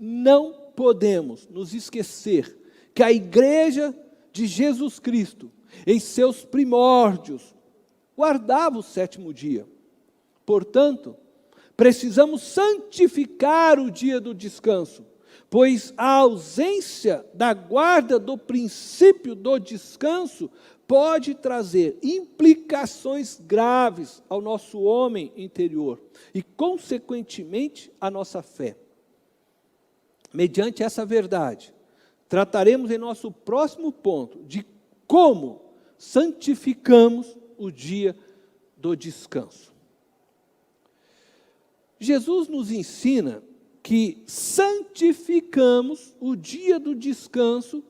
não podemos nos esquecer que a igreja de Jesus Cristo, em seus primórdios, guardava o sétimo dia. Portanto, precisamos santificar o dia do descanso, pois a ausência da guarda do princípio do descanso pode trazer implicações graves ao nosso homem interior e, consequentemente, à nossa fé. Mediante essa verdade, trataremos em nosso próximo ponto de como santificamos o dia do descanso. Jesus nos ensina que santificamos o dia do descanso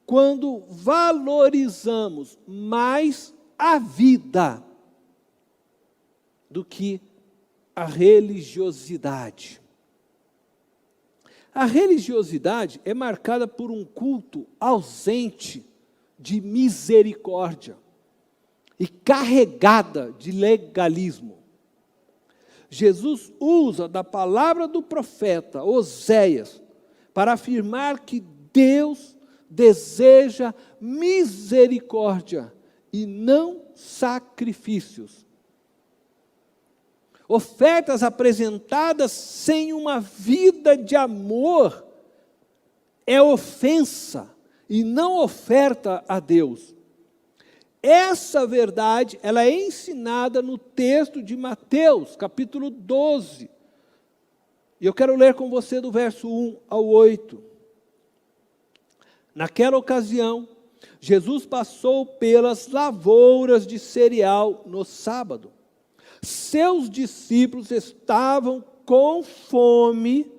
quando valorizamos mais a vida do que a religiosidade. A religiosidade é marcada por um culto ausente de misericórdia e carregada de legalismo. Jesus usa da palavra do profeta Oséias para afirmar que Deus deseja misericórdia e não sacrifícios. Ofertas apresentadas sem uma vida de amor é ofensa e não oferta a Deus. Essa verdade, ela é ensinada no texto de Mateus, capítulo 12. E eu quero ler com você do verso 1 ao 8. Naquela ocasião, Jesus passou pelas lavouras de cereal no sábado. Seus discípulos estavam com fome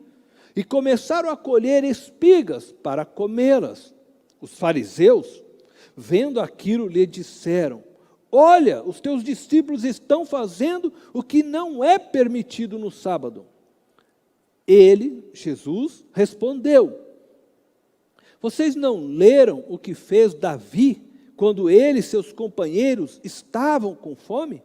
e começaram a colher espigas para comê-las. Os fariseus, vendo aquilo, lhe disseram: olha, os teus discípulos estão fazendo o que não é permitido no sábado. Ele, Jesus, respondeu: vocês não leram o que fez Davi quando ele e seus companheiros estavam com fome?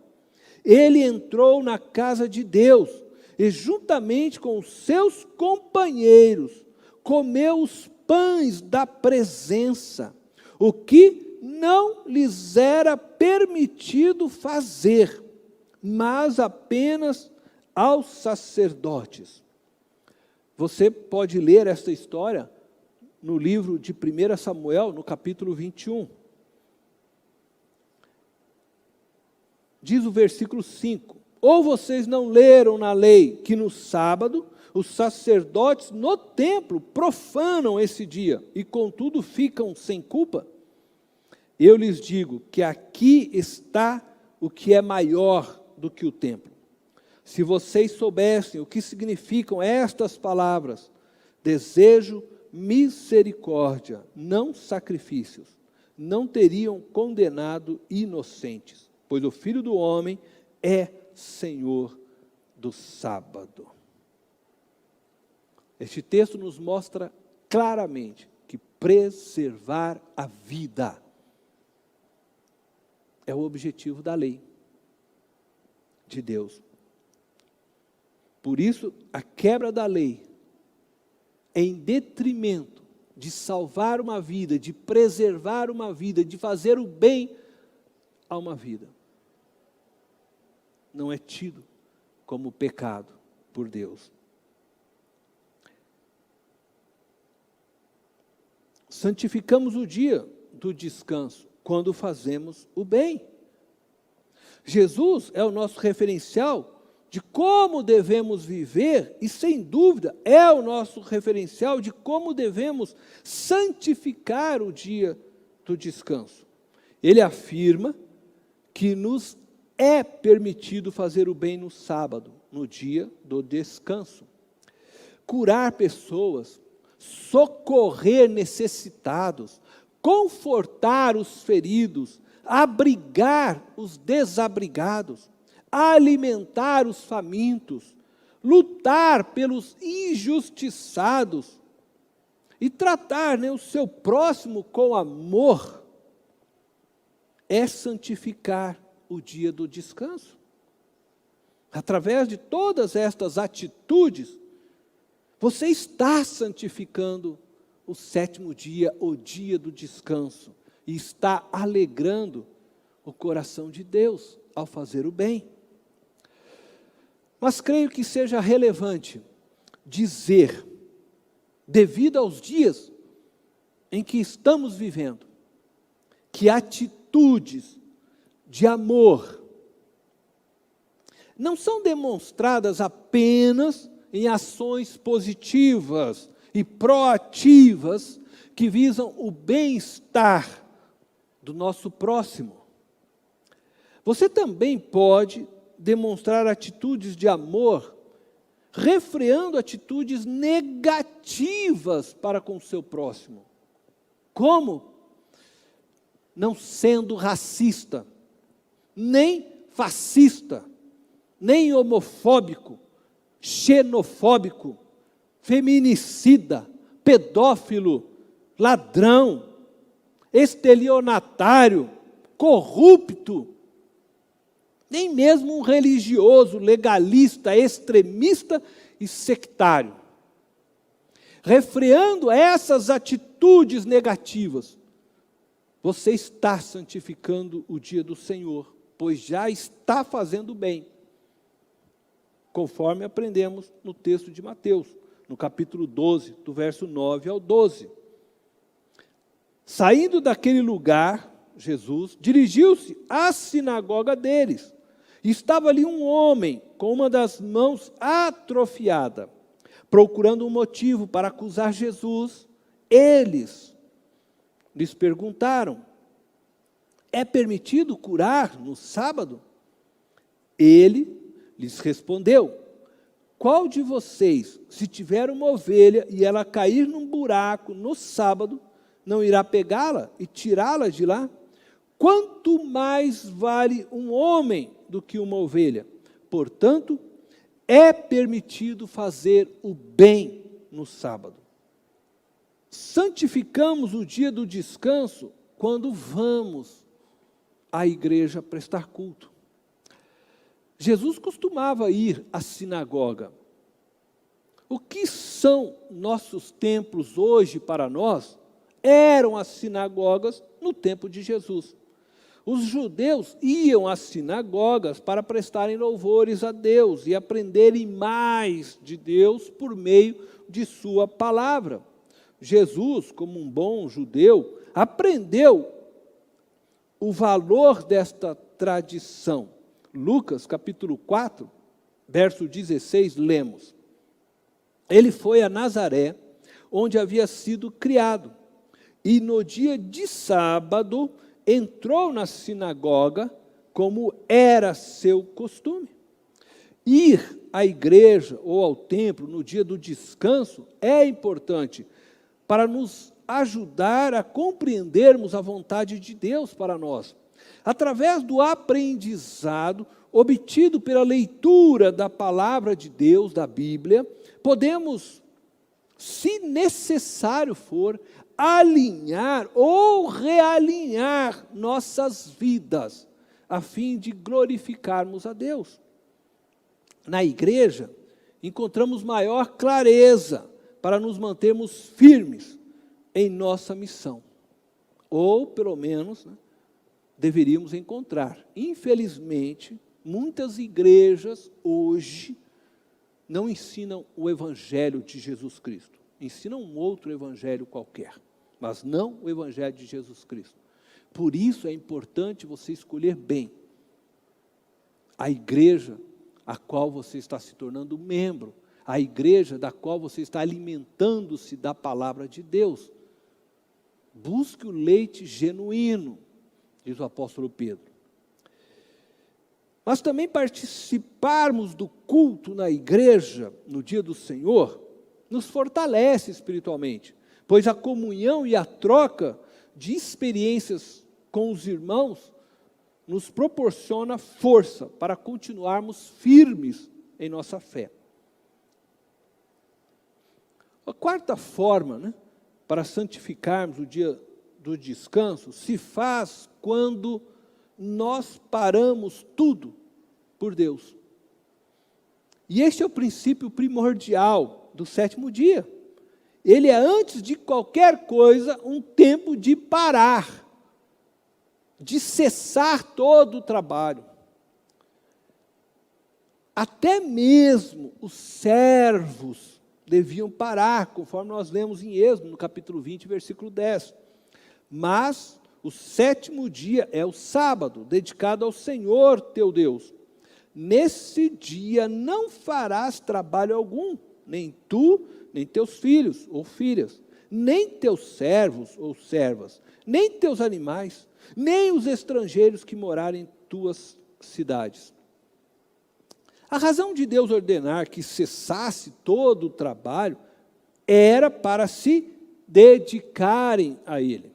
Ele entrou na casa de Deus e, juntamente com os seus companheiros, comeu os pães da presença, o que não lhes era permitido fazer, mas apenas aos sacerdotes. Você pode ler essa história no livro de 1 Samuel, no capítulo 21. Diz o versículo 5: ou vocês não leram na lei que no sábado os sacerdotes no templo profanam esse dia e contudo ficam sem culpa? Eu lhes digo que aqui está o que é maior do que o templo. Se vocês soubessem o que significam estas palavras: desejo misericórdia, não sacrifícios, não teriam condenado inocentes, pois o Filho do Homem é Senhor do sábado. Este texto nos mostra claramente que preservar a vida é o objetivo da lei de Deus. Por isso, a quebra da lei, em detrimento de salvar uma vida, de preservar uma vida, de fazer o bem a uma vida, não é tido como pecado por Deus. Santificamos o dia do descanso quando fazemos o bem. Jesus é o nosso referencial de como devemos viver e, sem dúvida, é o nosso referencial de como devemos santificar o dia do descanso. Ele afirma que nos é permitido fazer o bem no sábado, no dia do descanso. Curar pessoas, socorrer necessitados, confortar os feridos, abrigar os desabrigados, alimentar os famintos, lutar pelos injustiçados e tratar, o seu próximo com amor, é santificar o dia do descanso. Através de todas estas atitudes, Você está santificando o sétimo dia, o dia do descanso, e está alegrando o coração de Deus ao fazer o bem. Mas creio que seja relevante dizer, devido aos dias em que estamos vivendo, que atitudes de amor não são demonstradas apenas em ações positivas e proativas que visam o bem-estar do nosso próximo. Você também pode demonstrar atitudes de amor, refreando atitudes negativas para com o seu próximo. Como? Não sendo racista, nem fascista, nem homofóbico, xenofóbico, feminicida, pedófilo, ladrão, estelionatário, corrupto, nem mesmo um religioso, legalista, extremista e sectário. Refreando essas atitudes negativas, você está santificando o dia do Senhor, pois já está fazendo bem, conforme aprendemos no texto de Mateus, no capítulo 12, do verso 9 ao 12. Saindo daquele lugar, Jesus dirigiu-se à sinagoga deles. Estava ali um homem com uma das mãos atrofiada, procurando um motivo para acusar Jesus. Eles lhes perguntaram: é permitido curar no sábado? Ele lhes respondeu: qual de vocês, se tiver uma ovelha e ela cair num buraco no sábado, não irá pegá-la e tirá-la de lá? Quanto mais vale um homem do que uma ovelha? Portanto, é permitido fazer o bem no sábado. Santificamos o dia do descanso quando vamos à igreja prestar culto. Jesus costumava ir à sinagoga. O que são nossos templos hoje para nós, eram as sinagogas no tempo de Jesus. Os judeus iam às sinagogas para prestarem louvores a Deus e aprenderem mais de Deus por meio de sua palavra. Jesus, como um bom judeu, aprendeu o valor desta tradição. Lucas, capítulo 4, verso 16, lemos: ele foi a Nazaré, onde havia sido criado, e no dia de sábado entrou na sinagoga, como era seu costume. Ir à igreja ou ao templo no dia do descanso é importante para nos ajudar a compreendermos a vontade de Deus para nós. Através do aprendizado obtido pela leitura da palavra de Deus, da Bíblia, podemos, se necessário for, alinhar ou realinhar nossas vidas, a fim de glorificarmos a Deus. Na igreja, encontramos maior clareza para nos mantermos firmes em nossa missão. Ou, pelo menos, deveríamos encontrar. Infelizmente, muitas igrejas hoje não ensinam o evangelho de Jesus Cristo. Ensinam um outro evangelho qualquer, mas não o evangelho de Jesus Cristo. Por isso é importante você escolher bem a igreja a qual você está se tornando membro, a igreja da qual você está alimentando-se da palavra de Deus. Busque o leite genuíno, diz o apóstolo Pedro. Mas também participarmos do culto na igreja, no dia do Senhor, nos fortalece espiritualmente, pois a comunhão e a troca de experiências com os irmãos nos proporciona força para continuarmos firmes em nossa fé. A quarta forma, para santificarmos o dia do descanso, se faz quando nós paramos tudo por Deus. E este é o princípio primordial do sétimo dia. Ele é, antes de qualquer coisa, um tempo de parar, de cessar todo o trabalho. Até mesmo os servos deviam parar, conforme nós lemos em Êxodo, no capítulo 20, versículo 10. Mas o sétimo dia é o sábado, dedicado ao Senhor teu Deus. Nesse dia não farás trabalho algum, nem tu, nem teus filhos ou filhas, nem teus servos ou servas, nem teus animais, nem os estrangeiros que morarem em tuas cidades. A razão de Deus ordenar que cessasse todo o trabalho era para se dedicarem a Ele.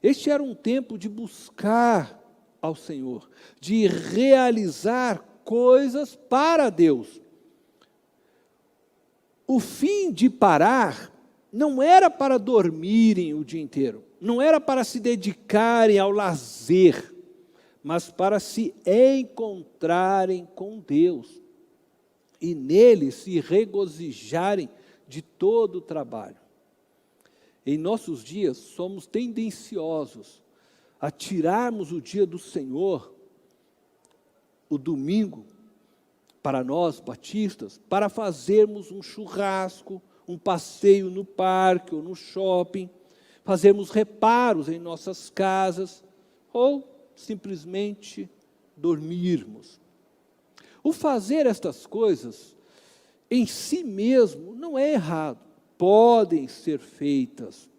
Este era um tempo de buscar ao Senhor, de realizar coisas para Deus. O fim de parar não era para dormirem o dia inteiro, não era para se dedicarem ao lazer, mas para se encontrarem com Deus e nele se regozijarem de todo o trabalho. Em nossos dias, somos tendenciosos a tirarmos o dia do Senhor, o domingo, para nós, batistas, para fazermos um churrasco, um passeio no parque ou no shopping, fazermos reparos em nossas casas, ou simplesmente dormirmos. O fazer estas coisas, em si mesmo, não é errado. Podem ser feitas,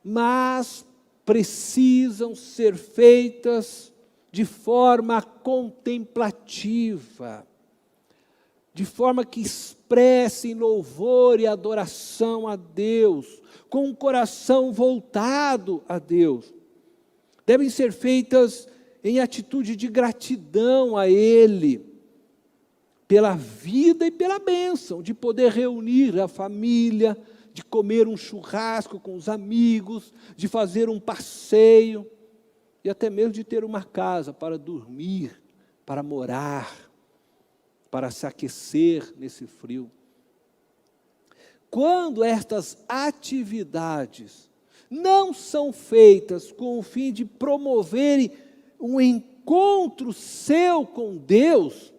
mas precisam ser feitas de forma contemplativa, de forma que expressem louvor e adoração a Deus, com um coração voltado a Deus. Devem ser feitas em atitude de gratidão a Ele, pela vida e pela bênção, de poder reunir a família, de comer um churrasco com os amigos, de fazer um passeio, e até mesmo de ter uma casa para dormir, para morar, para se aquecer nesse frio. Quando estas atividades não são feitas com o fim de promoverem um encontro seu com Deus,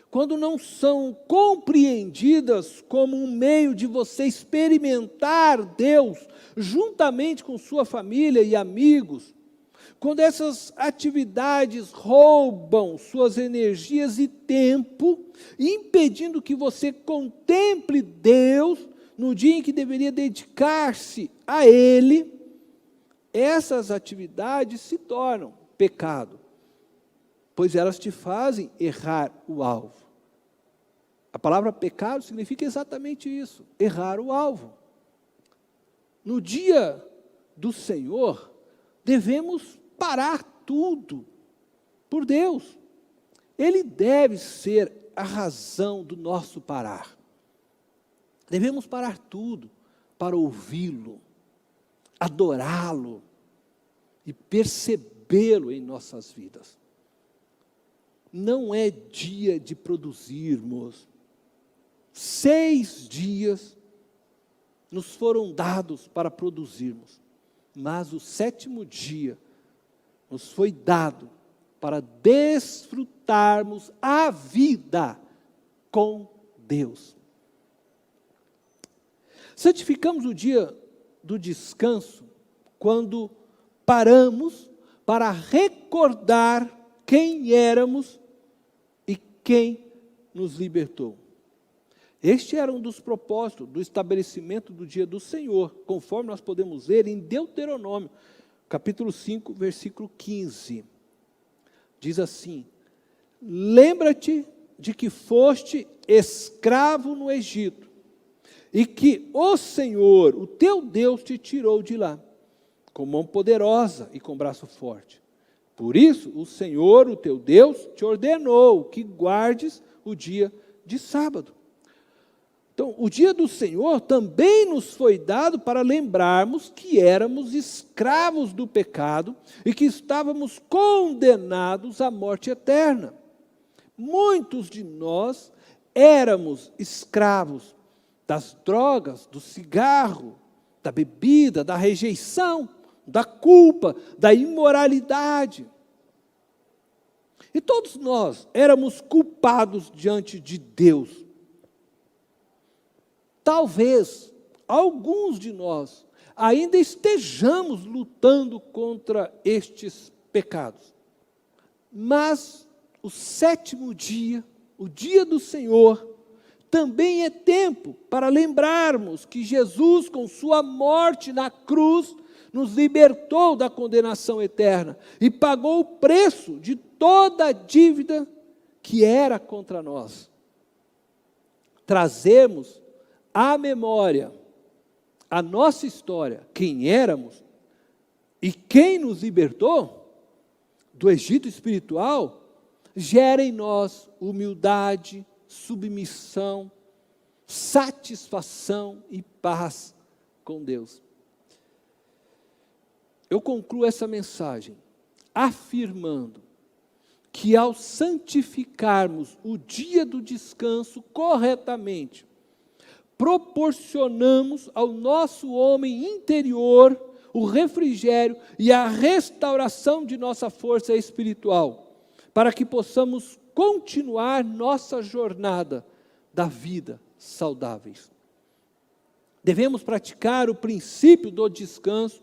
quando não são compreendidas como um meio de você experimentar Deus juntamente com sua família e amigos, quando essas atividades roubam suas energias e tempo, impedindo que você contemple Deus no dia em que deveria dedicar-se a Ele, essas atividades se tornam pecado, pois elas te fazem errar o alvo. A palavra pecado significa exatamente isso, errar o alvo. No dia do Senhor, devemos parar tudo por Deus. Ele deve ser a razão do nosso parar. Devemos parar tudo para ouvi-lo, adorá-lo e percebê-lo em nossas vidas. Não é dia de produzirmos. 6 dias nos foram dados para produzirmos, mas o 7º dia nos foi dado para desfrutarmos a vida com Deus. Santificamos o dia do descanso quando paramos para recordar quem éramos e quem nos libertou. Este era um dos propósitos do estabelecimento do dia do Senhor, conforme nós podemos ver em Deuteronômio, capítulo 5, versículo 15. Diz assim: lembra-te de que foste escravo no Egito, e que o Senhor, o teu Deus, te tirou de lá, com mão poderosa e com braço forte. Por isso, o Senhor, o teu Deus, te ordenou que guardes o dia de sábado. Então, o dia do Senhor também nos foi dado para lembrarmos que éramos escravos do pecado e que estávamos condenados à morte eterna. Muitos de nós éramos escravos das drogas, do cigarro, da bebida, da rejeição, da culpa, da imoralidade. E todos nós éramos culpados diante de Deus. Talvez alguns de nós ainda estejamos lutando contra estes pecados. Mas o sétimo dia, o dia do Senhor, também é tempo para lembrarmos que Jesus, com sua morte na cruz, nos libertou da condenação eterna e pagou o preço de toda a dívida que era contra nós. Trazemos à memória a nossa história, quem éramos e quem nos libertou do Egito espiritual, gera em nós humildade, submissão, satisfação e paz com Deus. Eu concluo essa mensagem afirmando que ao santificarmos o dia do descanso corretamente, proporcionamos ao nosso homem interior o refrigério e a restauração de nossa força espiritual, para que possamos continuar nossa jornada da vida saudáveis. Devemos praticar o princípio do descanso,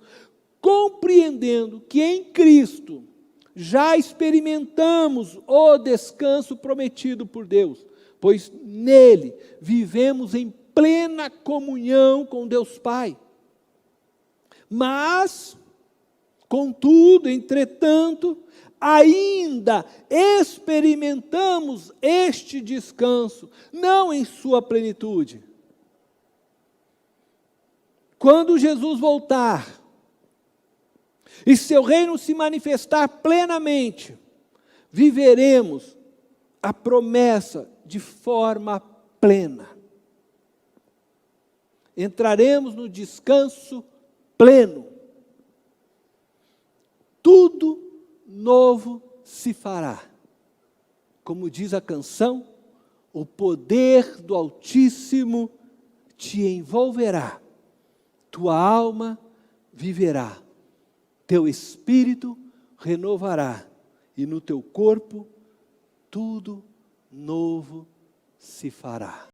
compreendendo que em Cristo já experimentamos o descanso prometido por Deus, pois nele vivemos em plena comunhão com Deus Pai. Mas, contudo, entretanto, ainda experimentamos este descanso, não em sua plenitude. Quando Jesus voltar e seu reino se manifestar plenamente, viveremos a promessa de forma plena. Entraremos no descanso pleno. Tudo novo se fará. Como diz a canção, o poder do Altíssimo te envolverá, tua alma viverá, teu espírito renovará, e no teu corpo tudo novo se fará.